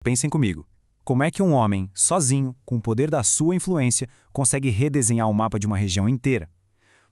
Pensem comigo. Como é que um homem, sozinho, com o poder da sua influência, consegue redesenhar o mapa de uma região inteira?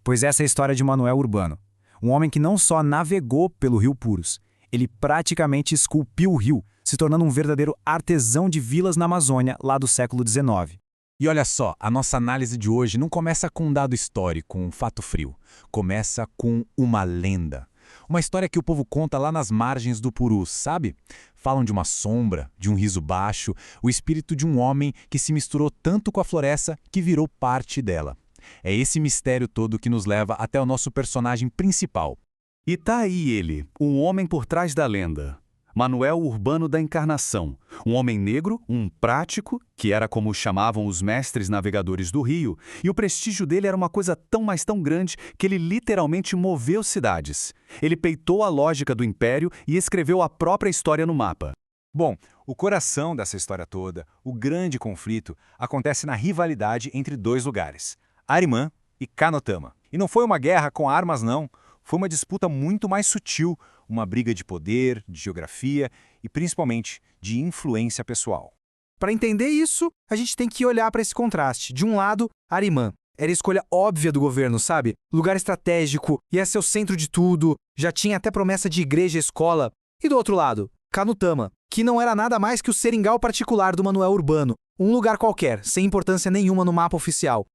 Pois essa é a história de Manuel Urbano. Um homem que não só navegou pelo Rio Purus, ele praticamente esculpiu o rio, se tornando um verdadeiro artesão de vilas na Amazônia lá do século XIX. E olha só, a nossa análise de hoje não começa com um dado histórico, um fato frio. Começa com uma lenda. Uma história que o povo conta lá nas margens do Purus, sabe? Falam de uma sombra, de um riso baixo, o espírito de um homem que se misturou tanto com a floresta que virou parte dela. É esse mistério todo que nos leva até o nosso personagem principal. E tá aí ele, o homem por trás da lenda. Manuel Urbano da Encarnação, um homem negro, um prático, que era como chamavam os mestres navegadores do Rio, e o prestígio dele era uma coisa tão, mas tão grande que ele literalmente moveu cidades. Ele peitou a lógica do império e escreveu a própria história no mapa. Bom, o coração dessa história toda, o grande conflito, acontece na rivalidade entre dois lugares, Arimã e Canotama. E não foi uma guerra com armas, não. Foi uma disputa muito mais sutil, uma briga de poder, de geografia e, principalmente, de influência pessoal. Para entender isso, a gente tem que olhar para esse contraste. De um lado, Arimã. Era a escolha óbvia do governo, sabe? Lugar estratégico, ia ser o centro de tudo, já tinha até promessa de igreja e escola. E do outro lado, Canutama, que não era nada mais que o seringal particular do Manuel Urbano, um lugar qualquer, sem importância nenhuma no mapa oficial.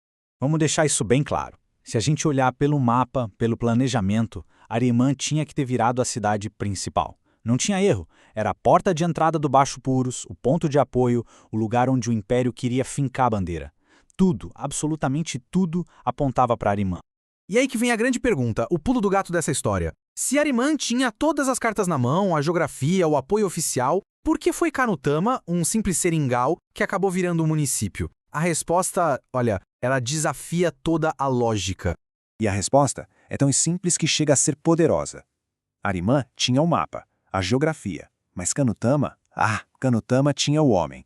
Vamos deixar isso bem claro. Se a gente olhar pelo mapa, pelo planejamento, Arimã tinha que ter virado a cidade principal. Não tinha erro, era a porta de entrada do Baixo Purus, o ponto de apoio, o lugar onde o Império queria fincar a bandeira. Tudo, absolutamente tudo, apontava para Arimã. E aí que vem a grande pergunta, o pulo do gato dessa história. Se Arimã tinha todas as cartas na mão, a geografia, o apoio oficial, por que foi Canutama, um simples seringal, que acabou virando um município? A resposta, olha, ela desafia toda a lógica. E a resposta é tão simples que chega a ser poderosa. Arimã tinha o mapa, a geografia, mas Canutama tinha o homem.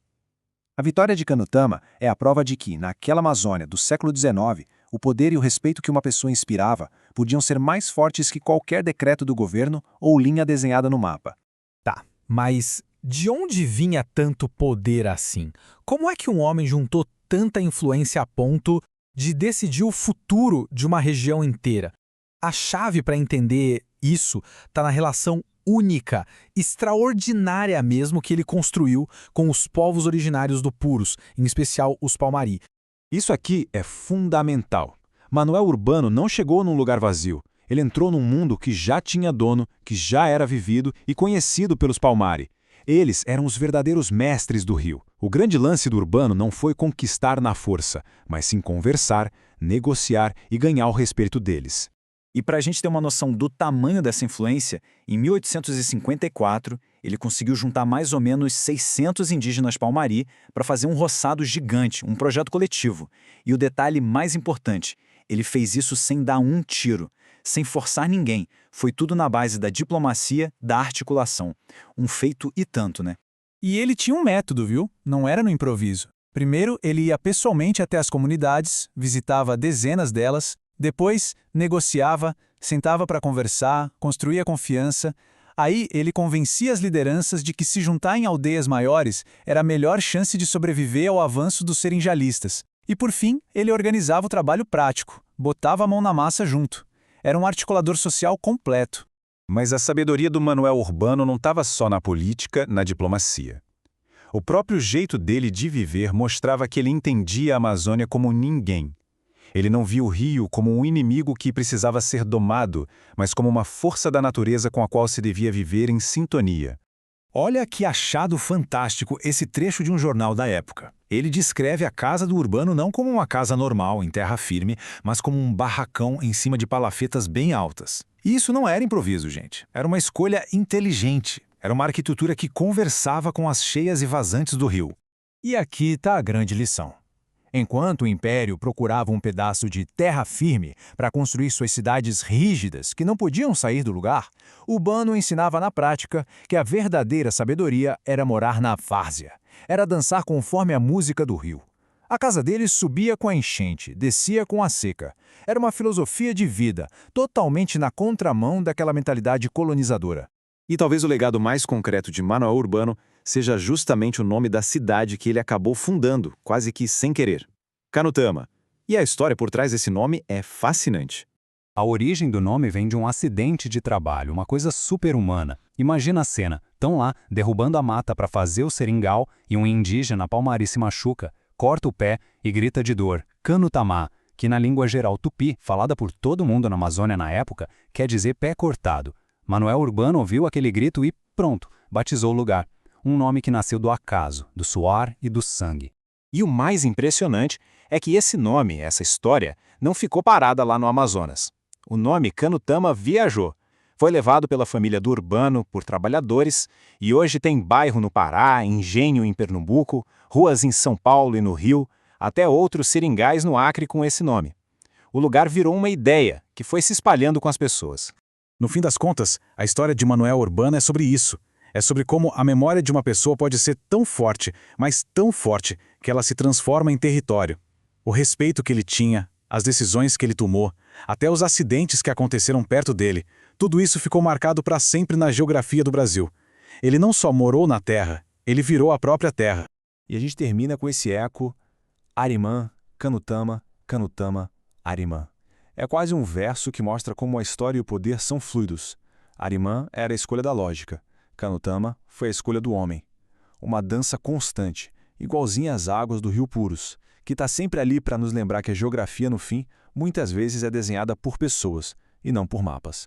A vitória de Canutama é a prova de que, naquela Amazônia do século XIX, o poder e o respeito que uma pessoa inspirava podiam ser mais fortes que qualquer decreto do governo ou linha desenhada no mapa. Tá, mas de onde vinha tanto poder assim? Como é que um homem juntou tanta influência a ponto de decidir o futuro de uma região inteira? A chave para entender isso está na relação única, extraordinária mesmo que ele construiu com os povos originários do Purus, em especial os Palmari. Isso aqui é fundamental. Manuel Urbano não chegou num lugar vazio. Ele entrou num mundo que já tinha dono, que já era vivido e conhecido pelos Palmari. Eles eram os verdadeiros mestres do rio. O grande lance do Urbano não foi conquistar na força, mas sim conversar, negociar e ganhar o respeito deles. E para a gente ter uma noção do tamanho dessa influência, em 1854, ele conseguiu juntar mais ou menos 600 indígenas Palmari para fazer um roçado gigante, um projeto coletivo. E o detalhe mais importante, ele fez isso sem dar um tiro, sem forçar ninguém. Foi tudo na base da diplomacia, da articulação. Um feito e tanto, né? E ele tinha um método, viu? Não era no improviso. Primeiro, ele ia pessoalmente até as comunidades, visitava dezenas delas, depois negociava, sentava para conversar, construía confiança. Aí ele convencia as lideranças de que se juntar em aldeias maiores era a melhor chance de sobreviver ao avanço dos serinjalistas. E por fim, ele organizava o trabalho prático, botava a mão na massa junto. Era um articulador social completo. Mas a sabedoria do Manuel Urbano não estava só na política, na diplomacia. O próprio jeito dele de viver mostrava que ele entendia a Amazônia como ninguém. Ele não via o rio como um inimigo que precisava ser domado, mas como uma força da natureza com a qual se devia viver em sintonia. Olha que achado fantástico esse trecho de um jornal da época. Ele descreve a casa do Urbano não como uma casa normal, em terra firme, mas como um barracão em cima de palafetas bem altas. E isso não era improviso, gente. Era uma escolha inteligente. Era uma arquitetura que conversava com as cheias e vazantes do rio. E aqui está a grande lição. Enquanto o Império procurava um pedaço de terra firme para construir suas cidades rígidas que não podiam sair do lugar, Urbano ensinava na prática que a verdadeira sabedoria era morar na várzea, era dançar conforme a música do rio. A casa dele subia com a enchente, descia com a seca. Era uma filosofia de vida, totalmente na contramão daquela mentalidade colonizadora. E talvez o legado mais concreto de Manuel Urbano seja justamente o nome da cidade que ele acabou fundando, quase que sem querer. Canutama. E a história por trás desse nome é fascinante. A origem do nome vem de um acidente de trabalho, uma coisa super-humana. Imagina a cena, estão lá, derrubando a mata para fazer o seringal e um indígena Palmari se machuca, corta o pé e grita de dor, Canutama, que na língua geral tupi, falada por todo mundo na Amazônia na época, quer dizer pé cortado. Manuel Urbano ouviu aquele grito e, pronto, batizou o lugar. Um nome que nasceu do acaso, do suor e do sangue. E o mais impressionante é que esse nome, essa história, não ficou parada lá no Amazonas. O nome Canutama viajou. Foi levado pela família do Urbano por trabalhadores e hoje tem bairro no Pará, engenho em Pernambuco, ruas em São Paulo e no Rio, até outros seringais no Acre com esse nome. O lugar virou uma ideia que foi se espalhando com as pessoas. No fim das contas, a história de Manuel Urbano é sobre isso. É sobre como a memória de uma pessoa pode ser tão forte, mas tão forte, que ela se transforma em território. O respeito que ele tinha, as decisões que ele tomou, até os acidentes que aconteceram perto dele, tudo isso ficou marcado para sempre na geografia do Brasil. Ele não só morou na terra, ele virou a própria terra. E a gente termina com esse eco: Arimã, Canutama, Canutama, Arimã. É quase um verso que mostra como a história e o poder são fluidos. Arimã era a escolha da lógica. Canutama foi a escolha do homem. Uma dança constante, igualzinha às águas do Rio Purus, que está sempre ali para nos lembrar que a geografia, no fim, muitas vezes é desenhada por pessoas e não por mapas.